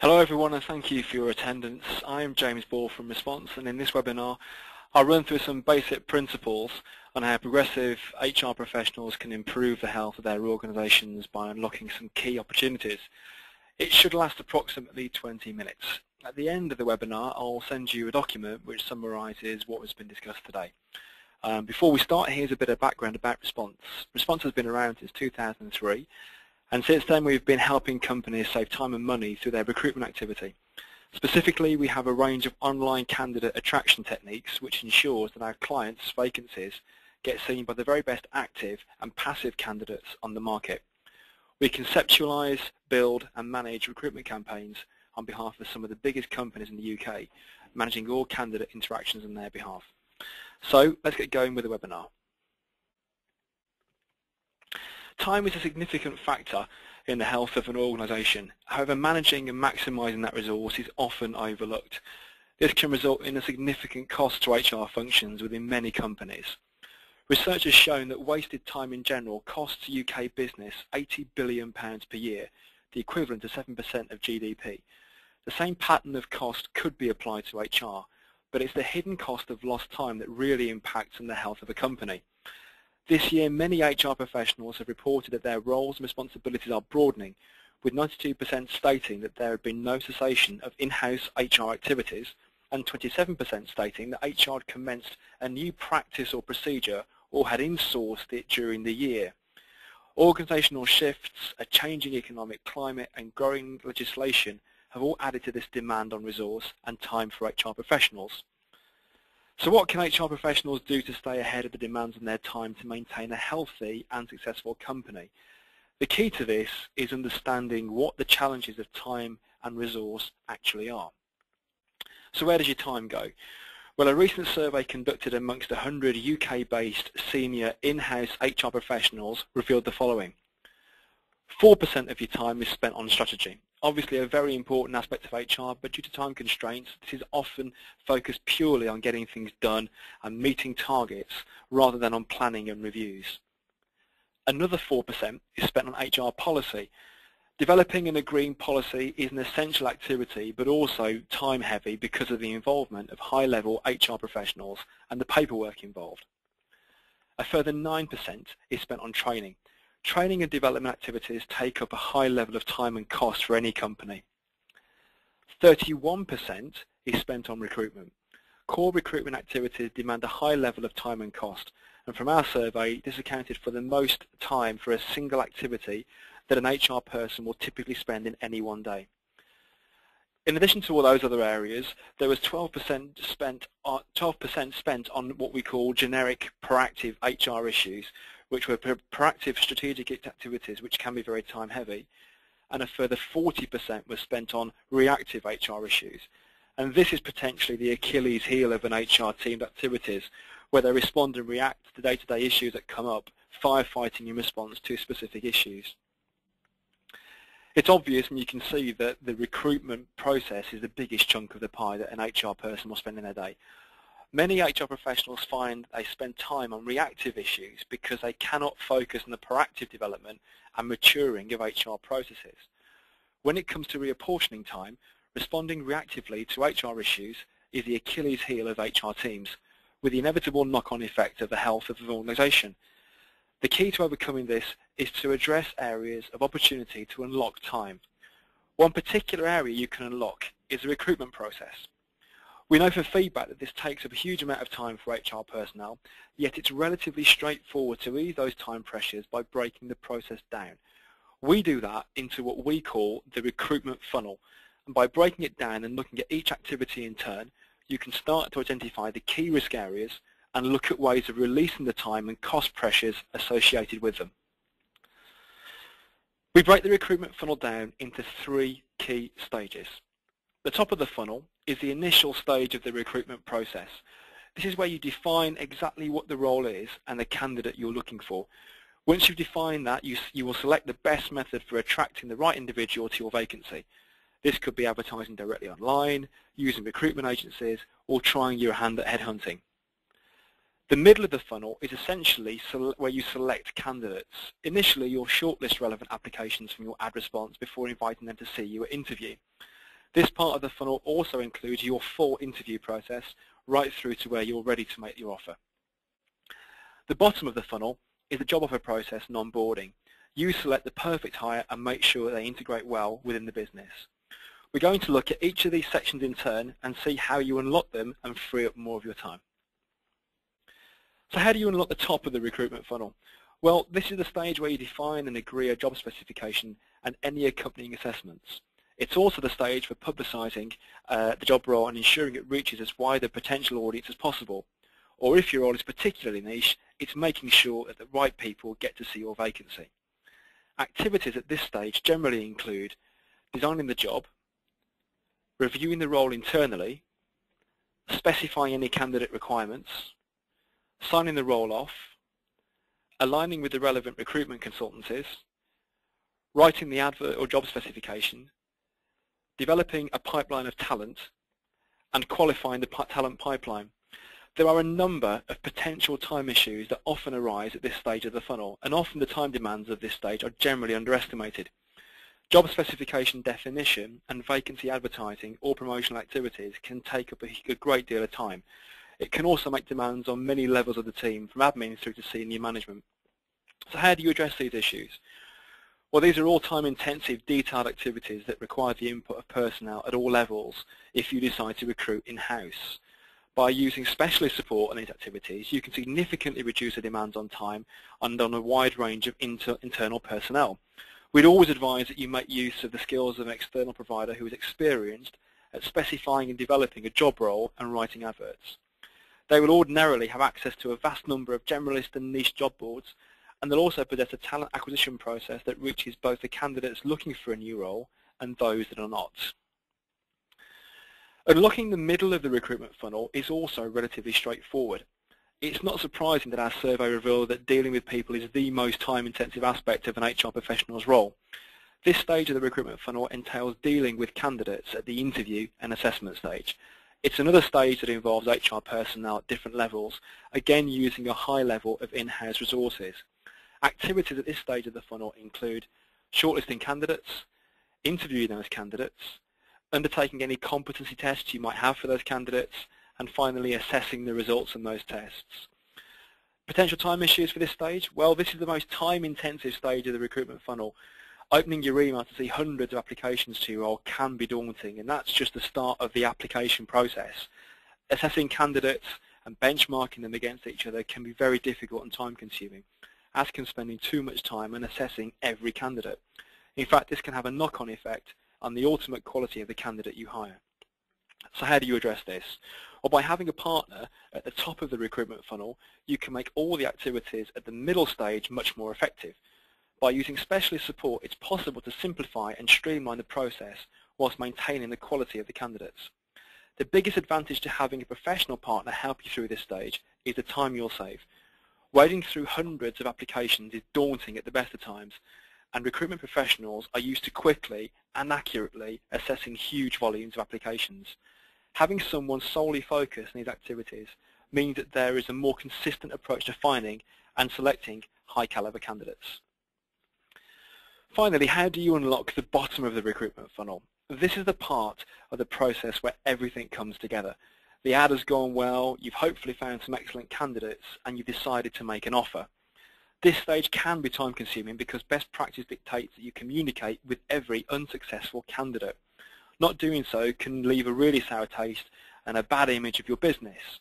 Hello everyone, and thank you for your attendance. I am James Ball from Response, and in this webinar I'll run through some basic principles on how progressive HR professionals can improve the health of their organisations by unlocking some key opportunities. It should last approximately 20 minutes. At the end of the webinar I'll send you a document which summarises what has been discussed today. Before we start, here's a bit of background about Response. Response has been around since 2003. And since then we've been helping companies save time and money through their recruitment activity. Specifically, we have a range of online candidate attraction techniques which ensures that our clients' vacancies get seen by the very best active and passive candidates on the market. We conceptualise, build and manage recruitment campaigns on behalf of some of the biggest companies in the UK, managing all candidate interactions on their behalf. So let's get going with the webinar. Time is a significant factor in the health of an organisation. However, managing and maximising that resource is often overlooked. This can result in a significant cost to HR functions within many companies. Research has shown that wasted time in general costs UK business £80 billion per year, the equivalent to 7% of GDP. The same pattern of cost could be applied to HR, but it's the hidden cost of lost time that really impacts on the health of a company. This year, many HR professionals have reported that their roles and responsibilities are broadening, with 92% stating that there had been no cessation of in-house HR activities and 27% stating that HR had commenced a new practice or procedure or had insourced it during the year. Organisational shifts, a changing economic climate and growing legislation have all added to this demand on resource and time for HR professionals. So what can HR professionals do to stay ahead of the demands on their time to maintain a healthy and successful company? The key to this is understanding what the challenges of time and resource actually are. So where does your time go? Well, a recent survey conducted amongst 100 UK-based senior in-house HR professionals revealed the following. 4% of your time is spent on strategy. Obviously a very important aspect of HR, but due to time constraints, this is often focused purely on getting things done and meeting targets rather than on planning and reviews. Another 4% is spent on HR policy. Developing and agreeing policy is an essential activity, but also time heavy because of the involvement of high-level HR professionals and the paperwork involved. A further 9% is spent on training. Training and development activities take up a high level of time and cost for any company. 31% is spent on recruitment. Core recruitment activities demand a high level of time and cost, and from our survey, this accounted for the most time for a single activity that an HR person will typically spend in any one day. In addition to all those other areas, there was 12% spent on what we call generic proactive HR issues, which were proactive strategic activities which can be very time heavy, and a further 40% was spent on reactive HR issues. And this is potentially the Achilles heel of an HR team's activities, where they respond and react to day-to-day issues that come up, firefighting in response to specific issues. It's obvious, and you can see that the recruitment process is the biggest chunk of the pie that an HR person will spend in their day. Many HR professionals find they spend time on reactive issues because they cannot focus on the proactive development and maturing of HR processes. When it comes to reapportioning time, responding reactively to HR issues is the Achilles heel of HR teams, with the inevitable knock-on effect of the health of the organisation. The key to overcoming this is to address areas of opportunity to unlock time. One particular area you can unlock is the recruitment process. We know from feedback that this takes up a huge amount of time for HR personnel, yet it's relatively straightforward to ease those time pressures by breaking the process down. We do that into what we call the recruitment funnel, and by breaking it down and looking at each activity in turn, you can start to identify the key risk areas and look at ways of releasing the time and cost pressures associated with them. We break the recruitment funnel down into 3 key stages. The top of the funnel is the initial stage of the recruitment process. This is where you define exactly what the role is and the candidate you're looking for. Once you've defined that, you will select the best method for attracting the right individual to your vacancy. This could be advertising directly online, using recruitment agencies, or trying your hand at headhunting. The middle of the funnel is essentially where you select candidates. Initially, you'll shortlist relevant applications from your ad response before inviting them to see you at interview. This part of the funnel also includes your full interview process right through to where you're ready to make your offer. The bottom of the funnel is the job offer process and onboarding. You select the perfect hire and make sure they integrate well within the business. We're going to look at each of these sections in turn and see how you unlock them and free up more of your time. So how do you unlock the top of the recruitment funnel? Well, this is the stage where you define and agree a job specification and any accompanying assessments. It's also the stage for publicising the job role and ensuring it reaches as wide a potential audience as possible. Or if your role is particularly niche, it's making sure that the right people get to see your vacancy. Activities at this stage generally include designing the job, reviewing the role internally, specifying any candidate requirements, signing the role off, aligning with the relevant recruitment consultancies, writing the advert or job specification, developing a pipeline of talent, and qualifying the talent pipeline. There are a number of potential time issues that often arise at this stage of the funnel, and often the time demands of this stage are generally underestimated. Job specification definition and vacancy advertising or promotional activities can take up a great deal of time. It can also make demands on many levels of the team, from admin through to senior management. So how do you address these issues? Well, these are all time-intensive, detailed activities that require the input of personnel at all levels if you decide to recruit in-house. By using specialist support on these activities, you can significantly reduce the demands on time and on a wide range of internal personnel. We'd always advise that you make use of the skills of an external provider who is experienced at specifying and developing a job role and writing adverts. They will ordinarily have access to a vast number of generalist and niche job boards, and they'll also possess a talent acquisition process that reaches both the candidates looking for a new role and those that are not. Unlocking the middle of the recruitment funnel is also relatively straightforward. It's not surprising that our survey revealed that dealing with people is the most time-intensive aspect of an HR professional's role. This stage of the recruitment funnel entails dealing with candidates at the interview and assessment stage. It's another stage that involves HR personnel at different levels, again using a high level of in-house resources. Activities at this stage of the funnel include shortlisting candidates, interviewing those candidates, undertaking any competency tests you might have for those candidates, and finally assessing the results of those tests. Potential time issues for this stage? Well, this is the most time-intensive stage of the recruitment funnel. Opening your email to see hundreds of applications to your role can be daunting, and that's just the start of the application process. Assessing candidates and benchmarking them against each other can be very difficult and time-consuming, as can spending too much time on assessing every candidate. In fact, this can have a knock-on effect on the ultimate quality of the candidate you hire. So how do you address this? Well, by having a partner at the top of the recruitment funnel, you can make all the activities at the middle stage much more effective. By using specialist support, it's possible to simplify and streamline the process whilst maintaining the quality of the candidates. The biggest advantage to having a professional partner help you through this stage is the time you'll save. Wading through hundreds of applications is daunting at the best of times, and recruitment professionals are used to quickly and accurately assessing huge volumes of applications. Having someone solely focused on these activities means that there is a more consistent approach to finding and selecting high-caliber candidates. Finally, how do you unlock the bottom of the recruitment funnel? This is the part of the process where everything comes together. The ad has gone well, you've hopefully found some excellent candidates, and you've decided to make an offer. This stage can be time-consuming because best practice dictates that you communicate with every unsuccessful candidate. Not doing so can leave a really sour taste and a bad image of your business.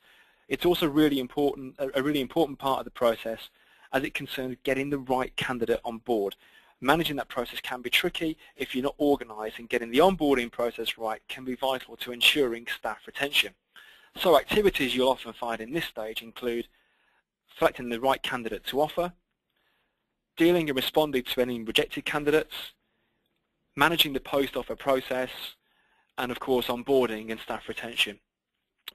It's also a really important part of the process as it concerns getting the right candidate on board. Managing that process can be tricky if you're not organised, and getting the onboarding process right can be vital to ensuring staff retention. So activities you'll often find in this stage include selecting the right candidate to offer, dealing and responding to any rejected candidates, managing the post-offer process, and of course onboarding and staff retention.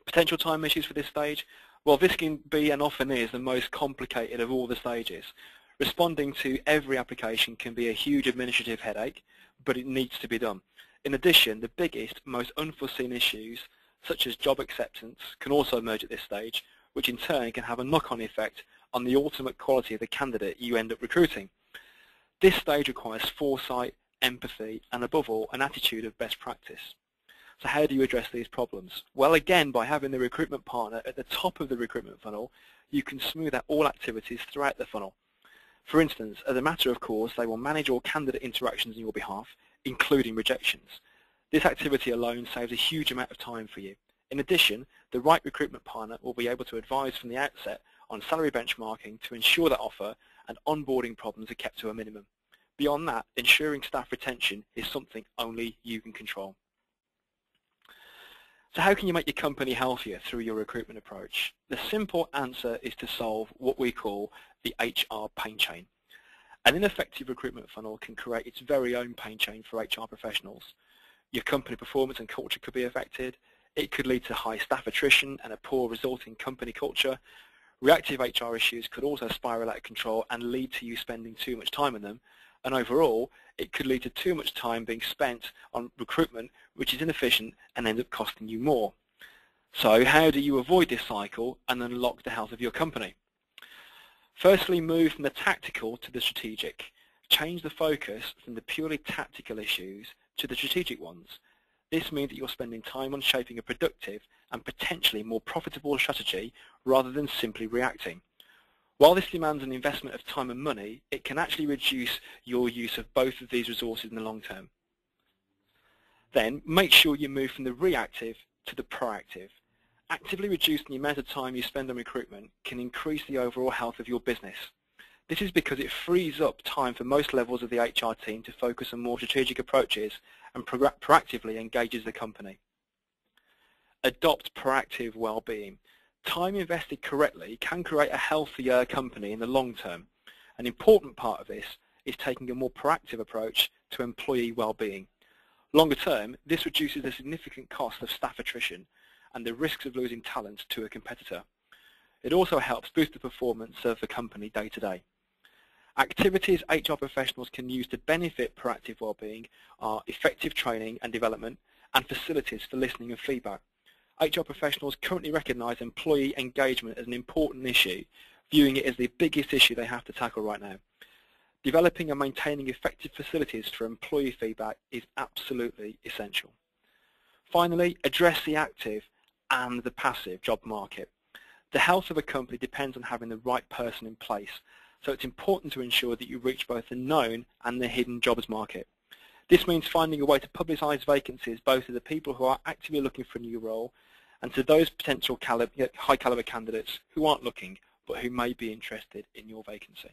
Potential time issues for this stage? Well, this can be and often is the most complicated of all the stages. Responding to every application can be a huge administrative headache, but it needs to be done. In addition, the biggest, most unforeseen issues, such as job acceptance, can also emerge at this stage, which in turn can have a knock-on effect on the ultimate quality of the candidate you end up recruiting. This stage requires foresight, empathy, and above all, an attitude of best practice. So how do you address these problems? Well, again, by having the recruitment partner at the top of the recruitment funnel, you can smooth out all activities throughout the funnel. For instance, as a matter of course, they will manage all candidate interactions on your behalf, including rejections. This activity alone saves a huge amount of time for you. In addition, the right recruitment partner will be able to advise from the outset on salary benchmarking to ensure that offer and onboarding problems are kept to a minimum. Beyond that, ensuring staff retention is something only you can control. So how can you make your company healthier through your recruitment approach? The simple answer is to solve what we call the HR pain chain. An ineffective recruitment funnel can create its very own pain chain for HR professionals. Your company performance and culture could be affected. It could lead to high staff attrition and a poor resulting company culture. Reactive HR issues could also spiral out of control and lead to you spending too much time on them. And overall, it could lead to too much time being spent on recruitment, which is inefficient and ends up costing you more. So how do you avoid this cycle and unlock the health of your company? Firstly, move from the tactical to the strategic. Change the focus from the purely tactical issues to the strategic ones. This means that you're spending time on shaping a productive and potentially more profitable strategy rather than simply reacting. While this demands an investment of time and money, it can actually reduce your use of both of these resources in the long term. Then, make sure you move from the reactive to the proactive. Actively reducing the amount of time you spend on recruitment can increase the overall health of your business. This is because it frees up time for most levels of the HR team to focus on more strategic approaches and proactively engages the company. Adopt proactive well-being. Time invested correctly can create a healthier company in the long term. An important part of this is taking a more proactive approach to employee well-being. Longer term, this reduces the significant cost of staff attrition and the risks of losing talent to a competitor. It also helps boost the performance of the company day to day. Activities HR professionals can use to benefit proactive well-being are effective training and development and facilities for listening and feedback. HR professionals currently recognise employee engagement as an important issue, viewing it as the biggest issue they have to tackle right now. Developing and maintaining effective facilities for employee feedback is absolutely essential. Finally, address the active and the passive job market. The health of a company depends on having the right person in place, so it's important to ensure that you reach both the known and the hidden jobs market. This means finding a way to publicise vacancies both to the people who are actively looking for a new role and to those potential high caliber candidates who aren't looking but who may be interested in your vacancy.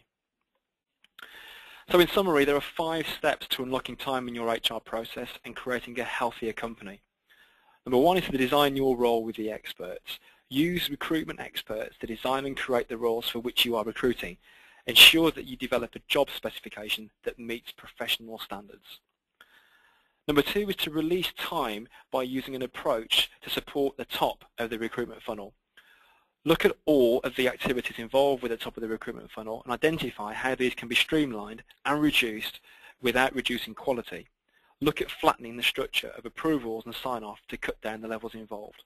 So in summary, there are 5 steps to unlocking time in your HR process and creating a healthier company. Number 1 is to design your role with the experts. Use recruitment experts to design and create the roles for which you are recruiting. Ensure that you develop a job specification that meets professional standards. Number 2 is to release time by using an approach to support the top of the recruitment funnel. Look at all of the activities involved with the top of the recruitment funnel and identify how these can be streamlined and reduced without reducing quality. Look at flattening the structure of approvals and sign-off to cut down the levels involved.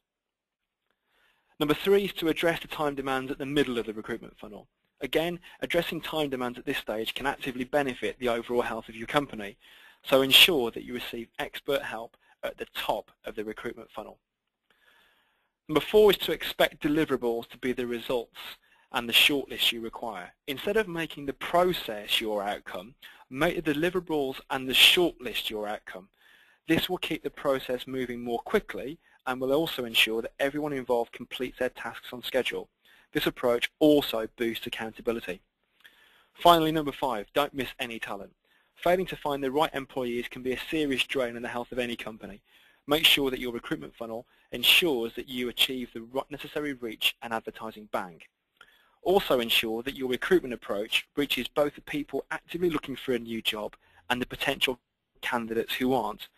Number 3 is to address the time demands at the middle of the recruitment funnel. Again, addressing time demands at this stage can actively benefit the overall health of your company, so ensure that you receive expert help at the top of the recruitment funnel. Number 4 is to expect deliverables to be the results and the shortlist you require. Instead of making the process your outcome, make the deliverables and the shortlist your outcome. This will keep the process moving more quickly and will also ensure that everyone involved completes their tasks on schedule. This approach also boosts accountability. Finally, number 5, don't miss any talent. Failing to find the right employees can be a serious drain on the health of any company. Make sure that your recruitment funnel ensures that you achieve the necessary reach and advertising bang. Also ensure that your recruitment approach reaches both the people actively looking for a new job and the potential candidates who aren't.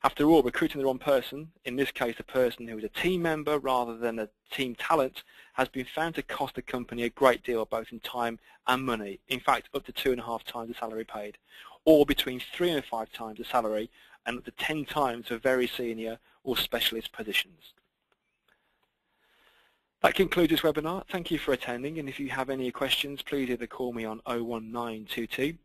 After all, recruiting the wrong person, in this case a person who is a team member rather than a team talent, has been found to cost the company a great deal both in time and money, in fact up to 2.5 times the salary paid, or between 3 and 5 times the salary and up to 10 times for very senior or specialist positions. That concludes this webinar. Thank you for attending, and if you have any questions, please either call me on 01922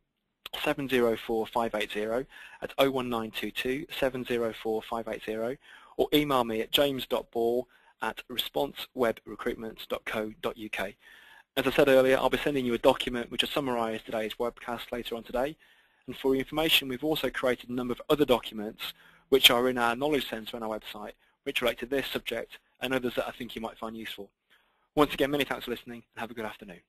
704580 at 01922 704580, or email me at james.ball@responsewebrecruitment.co.uk. As I said earlier, I'll be sending you a document which will summarise today's webcast later on today. And for your information, we've also created a number of other documents which are in our Knowledge Centre on our website, which relate to this subject and others that I think you might find useful. Once again, many thanks for listening and have a good afternoon.